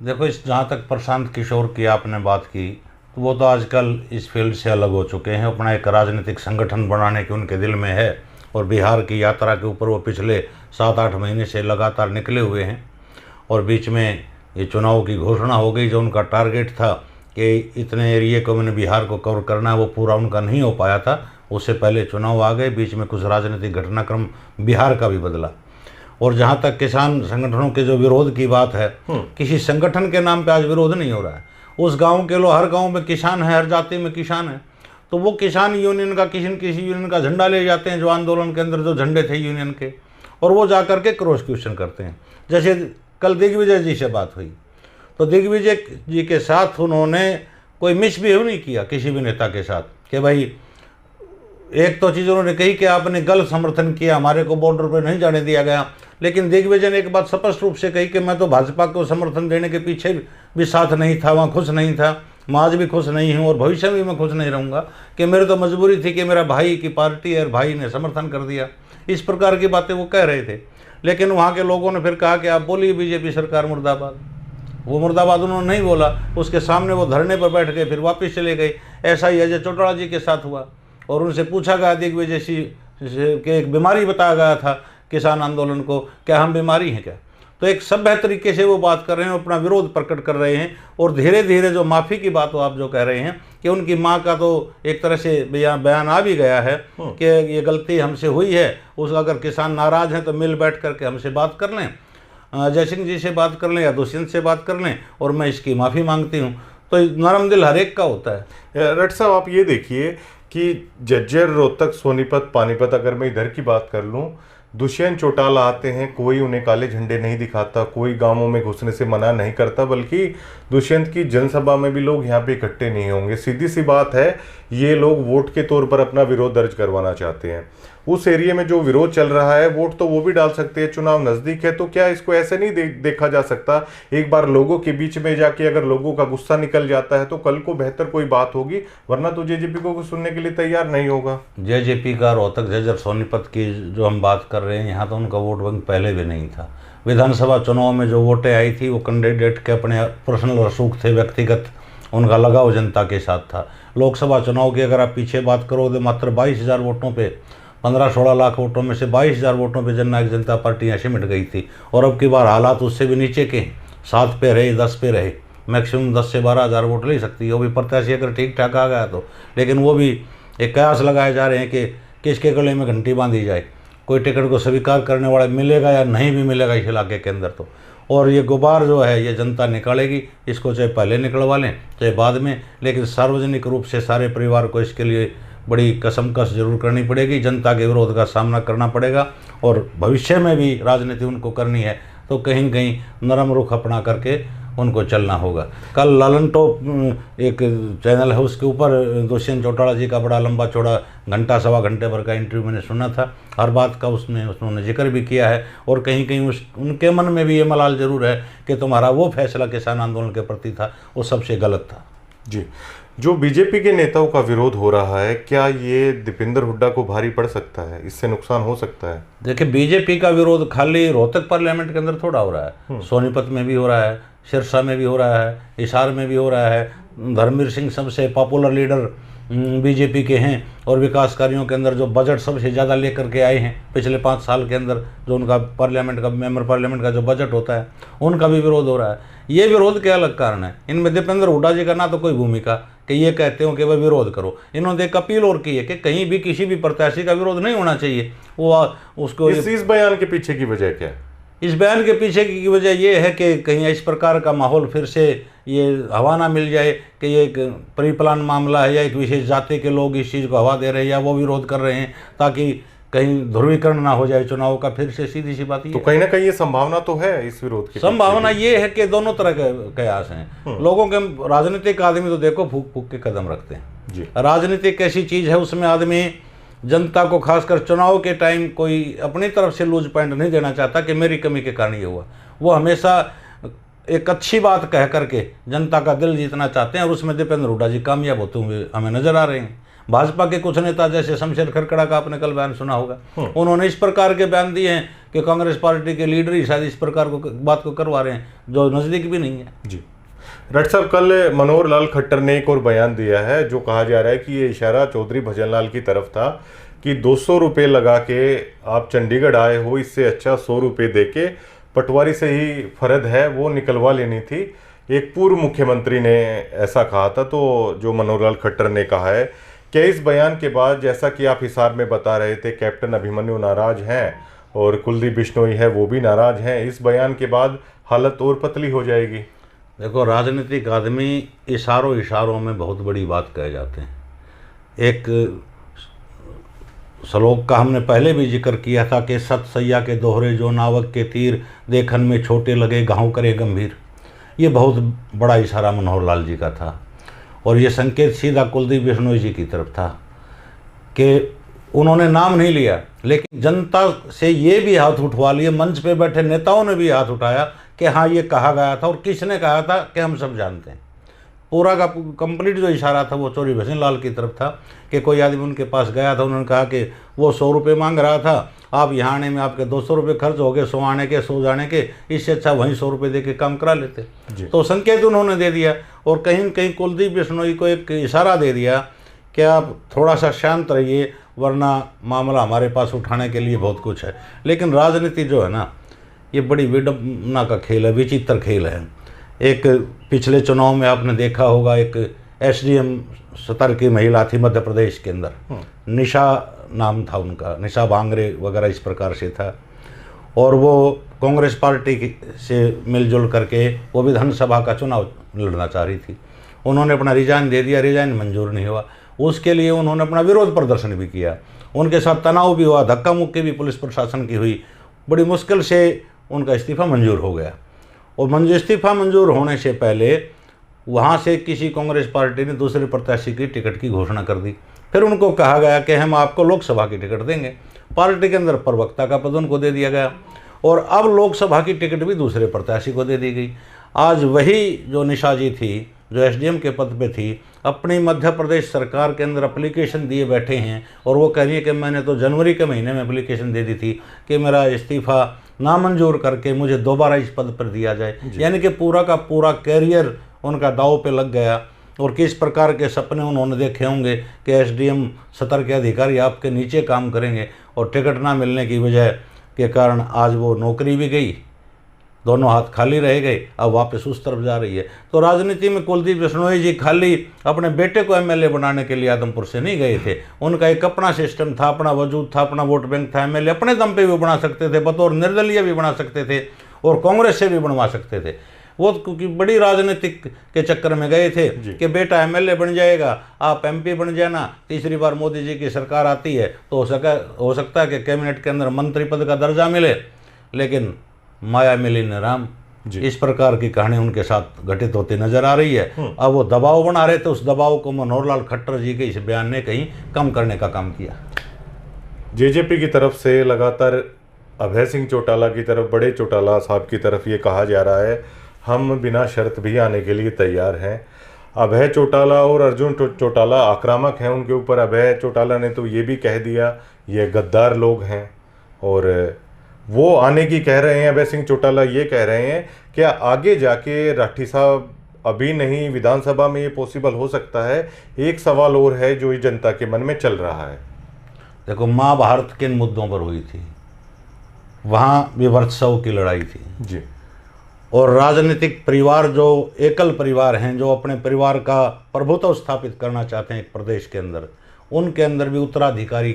देखो, इस जहाँ तक प्रशांत किशोर की आपने बात की, तो वो तो आजकल इस फील्ड से अलग हो चुके हैं। अपना एक राजनीतिक संगठन बनाने की उनके दिल में है, और बिहार की यात्रा के ऊपर वो पिछले 7-8 महीने से लगातार निकले हुए हैं। और बीच में ये चुनाव की घोषणा हो गई, जो उनका टारगेट था कि इतने एरिए को मैंने बिहार को कवर करना है, वो पूरा उनका नहीं हो पाया था। उससे पहले चुनाव आ गए, बीच में कुछ राजनीतिक घटनाक्रम बिहार का भी बदला। और जहाँ तक किसान संगठनों के जो विरोध की बात है, किसी संगठन के नाम पे आज विरोध नहीं हो रहा है। उस गांव के लोग, हर गांव में किसान है, हर जाति में किसान है, तो वो किसान यूनियन का किसी न किसी यूनियन का झंडा ले जाते हैं, जो आंदोलन के अंदर जो झंडे थे यूनियन के, और वो जा करके क्रॉस क्वेश्चन करते हैं। जैसे कल दिग्विजय जी से बात हुई, तो दिग्विजय जी के साथ उन्होंने कोई मिसबिहेव नहीं किया किसी भी नेता के साथ, कि भाई एक तो चीज़ उन्होंने कही कि आपने गलत समर्थन किया, हमारे को बॉर्डर पर नहीं जाने दिया गया। लेकिन दिग्विजय ने एक बात स्पष्ट रूप से कही कि मैं तो भाजपा को समर्थन देने के पीछे भी साथ नहीं था, वहाँ खुश नहीं था, मैं आज भी खुश नहीं हूँ और भविष्य में मैं खुश नहीं रहूँगा, कि मेरी तो मजबूरी थी कि मेरा भाई की पार्टी है और भाई ने समर्थन कर दिया। इस प्रकार की बातें वो कह रहे थे। लेकिन वहाँ के लोगों ने फिर कहा कि आप बोलिए बीजेपी सरकार मुर्दाबाद। वो मुर्दाबाद उन्होंने नहीं बोला, उसके सामने वो धरने पर बैठ गए, फिर वापस चले गए। ऐसा ही अजय चौटाला जी के साथ हुआ, और उनसे पूछा गया दिग्विजय सिंह के, एक बीमारी बताया गया था किसान आंदोलन को, क्या हम बीमारी हैं क्या? तो एक सभ्य तरीके से वो बात कर रहे हैं, अपना विरोध प्रकट कर रहे हैं। और धीरे धीरे जो माफ़ी की बात हो आप जो कह रहे हैं कि उनकी माँ का तो एक तरह से बयान आ भी गया है कि ये गलती हमसे हुई है, उस अगर किसान नाराज़ हैं तो मिल बैठ करके हमसे बात कर लें, अजय सिंह जी से बात कर लें या दुष्यंत से बात कर लें, और मैं इसकी माफ़ी मांगती हूँ। तो नरम दिल हर एक का होता है। रट साहब, आप ये देखिए कि जज्जर, रोहतक, सोनीपत, पानीपत, अगर मैं इधर की बात कर लूँ, दुष्यंत चौटाला आते हैं, कोई उन्हें काले झंडे नहीं दिखाता, कोई गांवों में घुसने से मना नहीं करता, बल्कि दुष्यंत की जनसभा में भी लोग यहाँ पे इकट्ठे नहीं होंगे। सीधी सी बात है, ये लोग वोट के तौर पर अपना विरोध दर्ज करवाना चाहते हैं। उस एरिया में जो विरोध चल रहा है, वोट तो वो भी डाल सकते हैं, चुनाव नज़दीक है, तो क्या इसको ऐसे नहीं देखा जा सकता? एक बार लोगों के बीच में जाके अगर लोगों का गुस्सा निकल जाता है तो कल को बेहतर कोई बात होगी, वरना तो जेजेपी को सुनने के लिए तैयार नहीं होगा। जेजेपी का रोहतक, जज्जर, सोनीपत की जो हम बात कर रहे हैं, यहाँ तो उनका वोट बैंक पहले भी नहीं था। विधानसभा चुनाव में जो वोटें आई थी, वो कैंडिडेट के अपने पर्सनल रसूख थे, व्यक्तिगत उनका लगाव जनता के साथ था। लोकसभा चुनाव की अगर आप पीछे बात करो तो मात्र 22,000 वोटों पे, 15-16 लाख वोटों में से 22,000 वोटों पे जननायक जनता पार्टी यहाँ सिमट गई थी। और अब की बार हालात उससे भी नीचे के, 7 पे रहे, 10 पे रहे, मैक्सिमम 10 से 12,000 वोट ले सकती है, वो भी प्रत्याशी अगर ठीक ठाक आ गया तो। लेकिन वो भी एक कयास लगाए जा रहे हैं कि किसके गले में घंटी बांधी जाए, कोई टिकट को स्वीकार करने वाला मिलेगा या नहीं भी मिलेगा इस इलाके के अंदर तो। और ये गुबार जो है ये जनता निकालेगी, इसको चाहे पहले निकलवा लें चाहे बाद में, लेकिन सार्वजनिक रूप से सारे परिवार को इसके लिए बड़ी कसमकस जरूर करनी पड़ेगी, जनता के विरोध का सामना करना पड़ेगा। और भविष्य में भी राजनीति उनको करनी है तो कहीं न कहीं नरम रुख अपना करके उनको चलना होगा। कल लालन टॉप एक चैनल है, उसके ऊपर दुष्यंत चौटाला जी का बड़ा लंबा चौड़ा घंटा सवा घंटे भर का इंटरव्यू मैंने सुना था। हर बात का उसमें उन्होंने जिक्र भी किया है, और कहीं कहीं उनके मन में भी ये मलाल जरूर है कि तुम्हारा वो फैसला किसान आंदोलन के प्रति था वो सबसे गलत था। जी, जो बीजेपी के नेताओं का विरोध हो रहा है, क्या ये दीपेंद्र हुड्डा को भारी पड़ सकता है? इससे नुकसान हो सकता है? देखिए, बीजेपी का विरोध खाली रोहतक पार्लियामेंट के अंदर थोड़ा हो रहा है, सोनीपत में भी हो रहा है, सिरसा में भी हो रहा है, हिसार में भी हो रहा है। धर्मवीर सिंह सबसे पॉपुलर लीडर बीजेपी के हैं, और विकास कार्यों के अंदर जो बजट सबसे ज़्यादा लेकर के आए हैं पिछले 5 साल के अंदर, जो उनका पार्लियामेंट का मेंबर पार्लियामेंट का जो बजट होता है, उनका भी विरोध हो रहा है। ये विरोध के अलग कारण है, इनमें दीपेंद्र हुड्डा जी का ना तो कोई भूमिका कि ये कहते हो कि वह विरोध करो। इन्होंने एक अपील और की है कि कहीं भी किसी भी प्रत्याशी का विरोध नहीं होना चाहिए। वो उसको इस बयान के पीछे की वजह क्या है? इस बयान के पीछे की वजह यह है कि कहीं इस प्रकार का माहौल फिर से ये हवा ना मिल जाए कि ये एक प्री प्लान मामला है या एक विशेष जाति के लोग इस चीज़ को हवा दे रहे हैं या वो विरोध कर रहे हैं, ताकि कहीं ध्रुवीकरण ना हो जाए चुनाव का। फिर से सीधी सी बात तो कहीं ना कहीं ये संभावना तो है इस विरोध की। संभावना ये है कि दोनों तरह के कयास हैं। लोगों के राजनीतिक आदमी तो देखो फूक फूक के कदम रखते हैं जी। राजनीतिक ऐसी चीज़ है, उसमें आदमी जनता को खासकर चुनाव के टाइम कोई अपनी तरफ से लूज पॉइंट नहीं देना चाहता कि मेरी कमी के कारण ये हुआ। वो हमेशा एक अच्छी बात कह करके जनता का दिल जीतना चाहते हैं, और उसमें दीपेंद्र हुड्डा जी कामयाब होते हुए हमें नजर आ रहे हैं। भाजपा के कुछ नेता जैसे शमशेर खरकड़ा का आपने कल बयान सुना होगा, उन्होंने इस प्रकार के बयान दिए हैं कि कांग्रेस पार्टी के लीडर ही शायद इस प्रकार को बात को करवा रहे हैं जो नज़दीक भी नहीं है। जी डॉक्टर साहब, कल मनोहर लाल खट्टर ने एक और बयान दिया है जो कहा जा रहा है कि ये इशारा चौधरी भजनलाल की तरफ था कि 200 रुपये लगा के आप चंडीगढ़ आए हो, इससे अच्छा 100 रुपये दे के पटवारी से ही फर्द है वो निकलवा लेनी थी। एक पूर्व मुख्यमंत्री ने ऐसा कहा था। तो जो मनोहर लाल खट्टर ने कहा है, क्या इस बयान के बाद, जैसा कि आप हिसार में बता रहे थे, कैप्टन अभिमन्यु नाराज हैं और कुलदीप बिश्नोई है वो भी नाराज हैं, इस बयान के बाद हालत और पतली हो जाएगी? देखो, राजनीतिक आदमी इशारों में बहुत बड़ी बात कहे जाते हैं। एक श्लोक का हमने पहले भी जिक्र किया था कि सत सैया के दोहरे जो नावक के तीर, देखन में छोटे लगे घाव करे गंभीर। ये बहुत बड़ा इशारा मनोहर लाल जी का था और ये संकेत सीधा कुलदीप बिश्नोई जी की तरफ था कि उन्होंने नाम नहीं लिया, लेकिन जनता से ये भी हाथ उठवा लिए, मंच पे बैठे नेताओं ने भी हाथ उठाया कि हाँ ये कहा गया था और किसने कहा था कि हम सब जानते हैं। पूरा का कंप्लीट जो इशारा था वो चौधरी भजनलाल की तरफ था कि कोई आदमी उनके पास गया था, उन्होंने कहा कि वो 100 रुपये मांग रहा था, आप यहाँ आने में आपके 200 रुपये खर्च हो गए, 100 आने के 100 जाने के, इससे अच्छा वहीं 100 रुपये दे के काम करा लेते। तो संकेत उन्होंने दे दिया और कहीं न कहीं कुलदीप बिश्नोई को एक इशारा दे दिया कि आप थोड़ा सा शांत रहिए, वरना मामला हमारे पास उठाने के लिए बहुत कुछ है। लेकिन राजनीति जो है ना, ये बड़ी विडंबना का खेल है, विचित्र खेल है। एक पिछले चुनाव में आपने देखा होगा, एक एसडीएम स्तर की महिला थी मध्य प्रदेश के अंदर, निशा नाम था उनका, निशा बांगरे वगैरह इस प्रकार से था, और वो कांग्रेस पार्टी से मिलजुल करके वो विधानसभा का चुनाव लड़ना चाह रही थी। उन्होंने अपना रिजाइन दे दिया, रिजाइन मंजूर नहीं हुआ। उसके लिए उन्होंने अपना विरोध प्रदर्शन भी किया, उनके साथ तनाव भी हुआ, धक्का मुक्की भी पुलिस प्रशासन की हुई। बड़ी मुश्किल से उनका इस्तीफ़ा मंजूर हो गया और इस्तीफ़ा मंजूर होने से पहले वहाँ से किसी कांग्रेस पार्टी ने दूसरे प्रत्याशी की टिकट की घोषणा कर दी। फिर उनको कहा गया कि हम आपको लोकसभा की टिकट देंगे। पार्टी के अंदर प्रवक्ता का पद उनको दे दिया गया और अब लोकसभा की टिकट भी दूसरे प्रत्याशी को दे दी गई। आज वही जो निशा जी थी, जो एसडीएम के पद पे थी, अपनी मध्य प्रदेश सरकार के अंदर एप्लीकेशन दिए बैठे हैं और वो कह रही है कि मैंने तो जनवरी के महीने में एप्लीकेशन दे दी थी कि मेरा इस्तीफ़ा नामंजूर करके मुझे दोबारा इस पद पर दिया जाए। यानी कि पूरा का पूरा कैरियर उनका दांव पे लग गया। और किस प्रकार के सपने उन्होंने देखे होंगे कि एसडीएम स्तर के अधिकारी आपके नीचे काम करेंगे, और टिकट ना मिलने की वजह के कारण आज वो नौकरी भी गई, दोनों हाथ खाली रह गए, अब वापस उस तरफ जा रही है। तो राजनीति में कुलदीप बिश्नोई जी खाली अपने बेटे को एमएलए बनाने के लिए आदमपुर से नहीं गए थे। उनका एक अपना सिस्टम था, अपना वजूद था, अपना वोट बैंक था। एमएलए अपने दम पे भी बना सकते थे, बतौर निर्दलीय भी बना सकते थे और कांग्रेस से भी बनवा सकते थे। वो क्योंकि बड़ी राजनीतिक के चक्कर में गए थे कि बेटा एमएलए बन जाएगा, आप एमपी बन जाना, तीसरी बार मोदी जी की सरकार आती है तो हो सकता है कि कैबिनेट के अंदर मंत्री पद का दर्जा मिले। लेकिन माया मिली न राम, इस प्रकार की कहानी उनके साथ घटित होती नजर आ रही है। अब वो दबाव बना रहे थे, उस दबाव को मनोहर लाल खट्टर जी के इस बयान ने कहीं कम करने का काम किया। जेजेपी की तरफ से लगातार अभय सिंह चौटाला की तरफ, बड़े चौटाला साहब की तरफ ये कहा जा रहा है हम बिना शर्त भी आने के लिए तैयार हैं। अभय चौटाला और अर्जुन चौटाला आक्रामक हैं उनके ऊपर। अभय चौटाला ने तो ये भी कह दिया ये गद्दार लोग हैं, और वो आने की कह रहे हैं। अभय सिंह चौटाला ये कह रहे हैं कि आगे जाके राठी साहब अभी नहीं, विधानसभा में ये पॉसिबल हो सकता है। एक सवाल और है जो जनता के मन में चल रहा है। देखो, महाभारत किन मुद्दों पर हुई थी? वहाँ विभत्सव की लड़ाई थी जी। और राजनीतिक परिवार जो एकल परिवार हैं, जो अपने परिवार का प्रभुत्व स्थापित करना चाहते हैं एक प्रदेश के अंदर, उनके अंदर भी उत्तराधिकार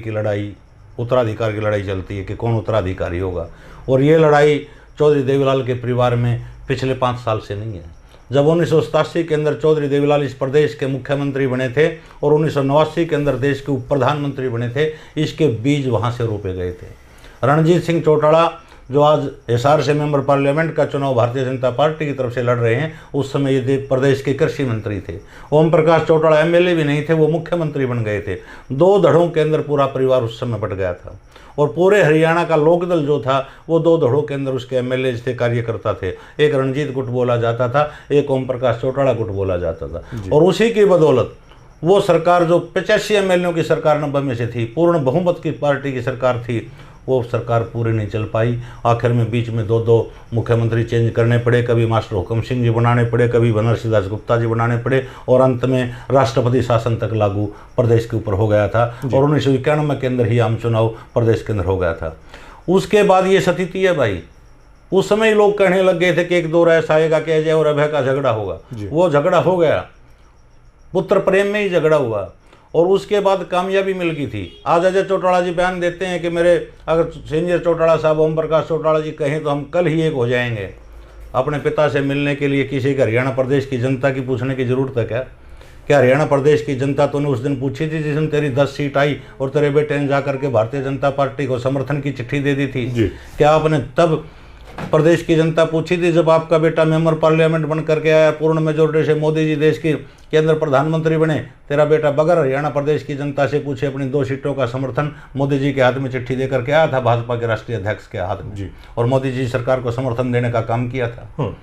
की लड़ाई चलती है कि कौन उत्तराधिकारी होगा। और ये लड़ाई चौधरी देवीलाल के परिवार में पिछले 5 साल से नहीं है। जब 1987 के अंदर चौधरी देवीलाल इस प्रदेश के मुख्यमंत्री बने थे और 1989 के अंदर देश के उप प्रधानमंत्री बने थे, इसके बीज वहाँ से रोपे गए थे। रणजीत सिंह चौटाला जो आज हिसार से मेंबर पार्लियामेंट का चुनाव भारतीय जनता पार्टी की तरफ से लड़ रहे हैं, उस समय ये प्रदेश के कृषि मंत्री थे। ओम प्रकाश चौटाला एमएलए भी नहीं थे, वो मुख्यमंत्री बन गए थे। 2 धड़ों के अंदर पूरा परिवार उस समय बट गया था और पूरे हरियाणा का लोकदल जो था वो 2 धड़ों के अंदर उसके एमएलए थे, कार्यकर्ता थे। एक रणजीत गुट बोला जाता था, एक ओम प्रकाश चौटाला गुट बोला जाता था। और उसी की बदौलत वो सरकार जो 85 एमएलएओं की सरकार 90 में से थी, पूर्ण बहुमत की पार्टी की सरकार थी, वो सरकार पूरी नहीं चल पाई। आखिर में बीच में 2 मुख्यमंत्री चेंज करने पड़े, कभी मास्टर हुकम सिंह जी बनाने पड़े, कभी बनरसी दास गुप्ता जी बनाने पड़े, और अंत में राष्ट्रपति शासन तक लागू प्रदेश के ऊपर हो गया था। और 1991 के अंदर ही आम चुनाव प्रदेश के अंदर हो गया था। उसके बाद ये स्थिति है भाई। उस समय ही लोग कहने लग गए थे कि एक दौर ऐसा आएगा कि अजय और अभय का झगड़ा होगा। वो झगड़ा हो गया, पुत्र प्रेम में ही झगड़ा हुआ, और उसके बाद कामयाबी मिल गई थी। आज अजय चौटाला जी बयान देते हैं कि मेरे अगर संजय चौटाला साहब, ओम प्रकाश चौटाला जी कहें तो हम कल ही एक हो जाएंगे। अपने पिता से मिलने के लिए किसी का हरियाणा प्रदेश की जनता की पूछने की जरूरत है क्या हरियाणा प्रदेश की जनता तूने उस दिन पूछी थी जिस दिन तेरी 10 सीट आई और तेरे बेटे ने जाकर के भारतीय जनता पार्टी को समर्थन की चिट्ठी दे दी थी? क्या आपने तब प्रदेश की जनता पूछी थी जब आपका बेटा मेंबर पार्लियामेंट बन करके आया, पूर्ण मेजोरिटी से मोदी जी देश की केंद्र प्रधानमंत्री बने, तेरा बेटा बगैर हरियाणा प्रदेश की जनता से पूछे अपनी 2 सीटों का समर्थन मोदी जी के हाथ में चिट्ठी दे करके आया था, भाजपा के राष्ट्रीय अध्यक्ष के हाथ में, और मोदी जी सरकार को समर्थन देने का काम किया था।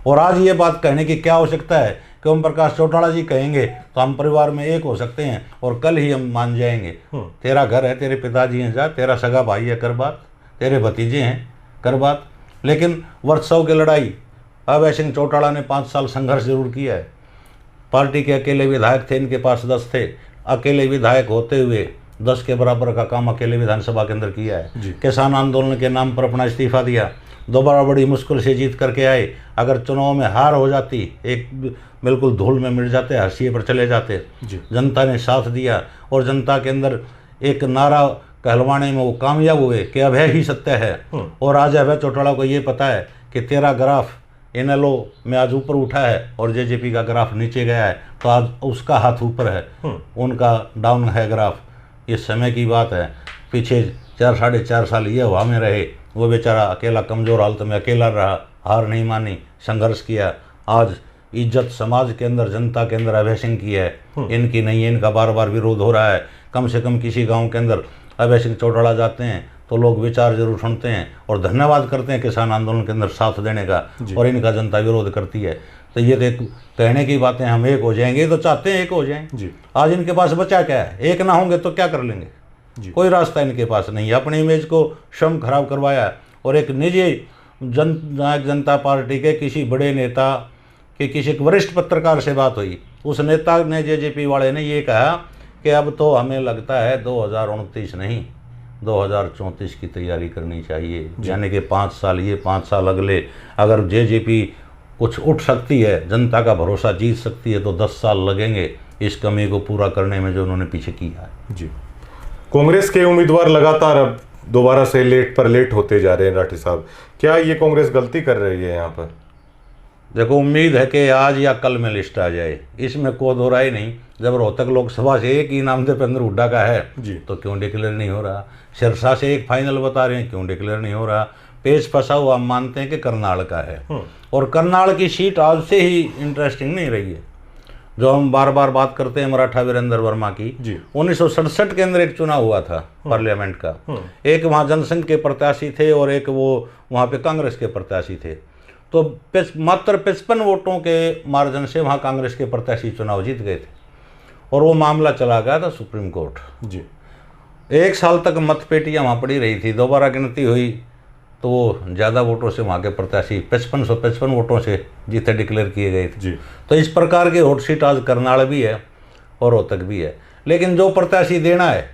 और आज ये बात कहने की क्या आवश्यकता है कि ओम प्रकाश चौटाला जी कहेंगे तो हम परिवार में एक हो सकते हैं और कल ही हम मान जाएंगे। तेरा घर है, तेरे पिताजी हैं, जा, तेरा सगा भाई है, कर बात, तेरे भतीजे हैं, कर बात। लेकिन वर्षों की लड़ाई, अभय सिंह चौटाला ने 5 साल संघर्ष जरूर किया है। पार्टी के अकेले विधायक थे, इनके पास 10 थे, अकेले विधायक होते हुए 10 के बराबर का काम अकेले विधानसभा के अंदर किया है। किसान आंदोलन के नाम पर अपना इस्तीफा दिया, दोबारा बड़ी मुश्किल से जीत करके आए। अगर चुनाव में हार हो जाती, एक बिल्कुल धूल में मिट जाते, हाशिए पर चले जाते, जनता ने साथ दिया और जनता के अंदर एक नारा कहलवाने में वो कामयाब हुए कि अभय ही सत्य है। और आज अभय चौटाला को ये पता है कि तेरा ग्राफ इनेलो में आज ऊपर उठा है और जेजेपी का ग्राफ नीचे गया है, तो आज उसका हाथ ऊपर है, उनका डाउन है ग्राफ। ये समय की बात है। पीछे 4-4.5 साल ये हवा में रहे, वो बेचारा अकेला कमज़ोर हालत में अकेला रहा, हार नहीं मानी, संघर्ष किया। आज इज्जत समाज के अंदर, जनता के अंदर अभय सिंह की है, इनकी नहीं है। इनका बार बार विरोध हो रहा है। कम से कम किसी गांव के अंदर अभय सिंह चौटाला जाते हैं तो लोग विचार जरूर सुनते हैं और धन्यवाद करते हैं किसान आंदोलन के अंदर साथ देने का, और इनका जनता विरोध करती है। तो ये देख कहने की बातें, हम एक हो जाएंगे, तो चाहते हैं एक हो जाएं। आज इनके पास बचा क्या है? एक ना होंगे तो क्या कर लेंगे? कोई रास्ता इनके पास नहीं है। अपनी इमेज को स्वयं खराब करवाया और एक निजी जनता पार्टी के किसी बड़े नेता के किसी एक वरिष्ठ पत्रकार से बात हुई, उस नेता ने, जेजेपी वाले ने ये कहा कि अब तो हमें लगता है 2029 नहीं 2034 की तैयारी करनी चाहिए। यानी कि 5 साल ये, 5 साल अगले, अगर जेजेपी कुछ उठ सकती है, जनता का भरोसा जीत सकती है, तो 10 साल लगेंगे इस कमी को पूरा करने में जो उन्होंने पीछे किया है। जी, कांग्रेस के उम्मीदवार लगातार अब दोबारा से लेट होते जा रहे हैं। राठी साहब, क्या ये कांग्रेस गलती कर रही है यहाँ पर? देखो, उम्मीद है कि आज या कल में लिस्ट आ जाए, इसमें कोई दो राय नहीं। जब रोहतक लोकसभा से एक ही नाम देवेंद्र हुड्डा का है तो क्यों डिक्लेयर नहीं हो रहा? सिरसा से एक फाइनल बता रहे हैं, क्यों डिक्लेयर नहीं हो रहा? पेश फंसा हुआ हम मानते हैं कि करनाल का है, और करनाल की सीट आज से ही इंटरेस्टिंग नहीं रही है। जो हम बार बार बात करते हैं मराठा वीरेंद्र वर्मा की, 1967 के अंदर एक चुनाव हुआ था पार्लियामेंट का। एक वहाँ जनसंघ के प्रत्याशी थे और एक वो वहाँ पे कांग्रेस के प्रत्याशी थे। तो मात्र 55 वोटों के मार्जिन से वहाँ कांग्रेस के प्रत्याशी चुनाव जीत गए थे, और वो मामला चला गया था सुप्रीम कोर्ट। 1 साल तक मतपेटियाँ वहाँ पड़ी रही थी। दोबारा गिनती हुई तो वो ज़्यादा वोटों से वहाँ के प्रत्याशी 5555 वोटों से जीते डिक्लेयर किए गए थे। तो इस प्रकार के हॉट सीट आज करनाल भी है और रोहतक भी है। लेकिन जो प्रत्याशी देना है,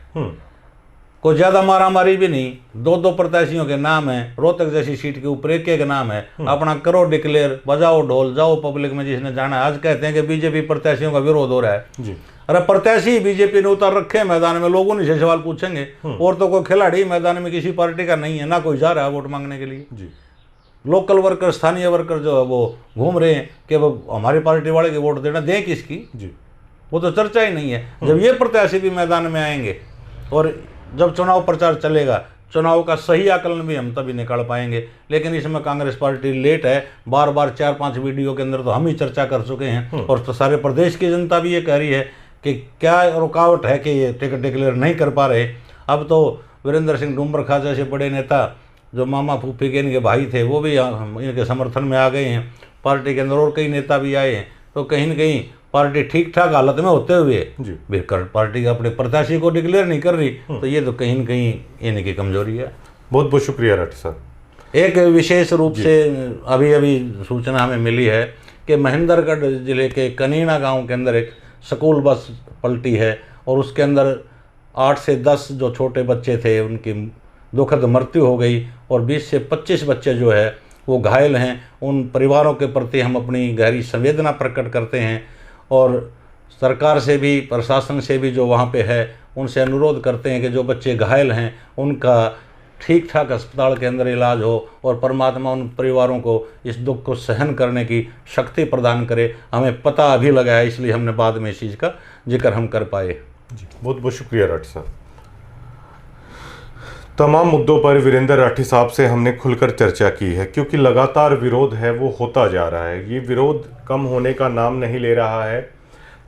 कोई ज़्यादा मारामारी भी नहीं, 2 प्रत्याशियों के नाम है, रोहतक जैसी सीट के ऊपर एक नाम है, अपना करो डिक्लेयर, बजाओ ढोल, जाओ पब्लिक में जिसने जाना है। आज कहते हैं कि बीजेपी प्रत्याशियों का विरोध हो रहा है। अरे प्रत्याशी बीजेपी ने उतार रखे हैं मैदान में, लोगों ने सवाल पूछेंगे, और तो कोई खिलाड़ी मैदान में किसी पार्टी का नहीं है, ना कोई जा रहा है वोट मांगने के लिए। लोकल वर्कर, स्थानीय वर्कर जो है वो घूम रहे हैं कि वो हमारी पार्टी वाले के वोट देना, दें किसकी? वो तो चर्चा ही नहीं है। जब ये प्रत्याशी भी मैदान में आएंगे और जब चुनाव प्रचार चलेगा, चुनाव का सही आकलन भी हम तभी निकाल पाएंगे। लेकिन इसमें कांग्रेस पार्टी लेट है। बार बार 4-5 वीडियो के अंदर तो हम ही चर्चा कर चुके हैं, और तो सारे प्रदेश की जनता भी ये कह रही है कि क्या रुकावट है कि ये टिकट डिक्लेयर नहीं कर पा रहे। अब तो वीरेंद्र सिंह डूमरखा जैसे बड़े नेता जो मामा फूफी के इनके भाई थे, वो भी इनके समर्थन में आ गए हैं पार्टी के अंदर, और कई नेता भी आए हैं। तो कहीं न कहीं पार्टी ठीक ठाक हालत में होते हुए जी। भी पार्टी अपने प्रत्याशी को डिक्लेयर नहीं कर रही, तो ये तो कहीं न कहीं इनकी कमजोरी है। बहुत बहुत शुक्रिया राठी साहब। एक विशेष रूप से अभी अभी सूचना हमें मिली है कि महेंद्रगढ़ जिले के कनीना गांव के अंदर एक स्कूल बस पलटी है और उसके अंदर 8 से 10 जो छोटे बच्चे थे उनकी दुखद मृत्यु हो गई और 20 से 25 बच्चे जो है वो घायल हैं। उन परिवारों के प्रति हम अपनी गहरी संवेदना प्रकट करते हैं और सरकार से भी, प्रशासन से भी जो वहाँ पे है, उनसे अनुरोध करते हैं कि जो बच्चे घायल हैं उनका ठीक ठाक अस्पताल के अंदर इलाज हो और परमात्मा उन परिवारों को इस दुख को सहन करने की शक्ति प्रदान करे। हमें पता अभी लगा है, इसलिए हमने बाद में इस चीज़ का जिक्र हम कर पाए। जी, बहुत बहुत शुक्रिया राठी साहब। तमाम मुद्दों पर वीरेंद्र राठी साहब से हमने खुलकर चर्चा की है, क्योंकि लगातार विरोध है वो होता जा रहा है, ये विरोध कम होने का नाम नहीं ले रहा है।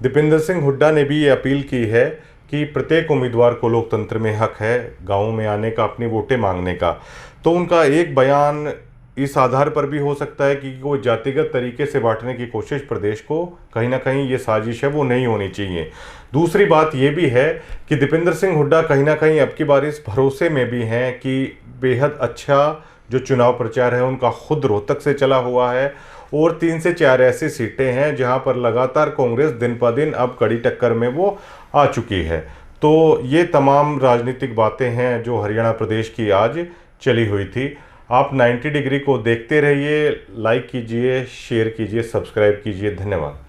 दीपेंद्र सिंह हुड्डा ने भी ये अपील की है कि प्रत्येक उम्मीदवार को लोकतंत्र में हक है गाँव में आने का, अपनी वोटें मांगने का। तो उनका एक बयान इस आधार पर भी हो सकता है कि वो जातिगत तरीके से बांटने की कोशिश प्रदेश को, कहीं ना कहीं ये साजिश है वो नहीं होनी चाहिए। दूसरी बात ये भी है कि दीपेंद्र सिंह हुड्डा कहीं ना कहीं अब की बार इस भरोसे में भी हैं कि बेहद अच्छा जो चुनाव प्रचार है उनका खुद रोहतक से चला हुआ है और 3 से 4 ऐसी सीटें हैं जहां पर लगातार कांग्रेस दिन ब दिन अब कड़ी टक्कर में वो आ चुकी है। तो ये तमाम राजनीतिक बातें हैं जो हरियाणा प्रदेश की आज चली हुई थी। आप 90 डिग्री को देखते रहिए, लाइक कीजिए, शेयर कीजिए, सब्सक्राइब कीजिए। धन्यवाद।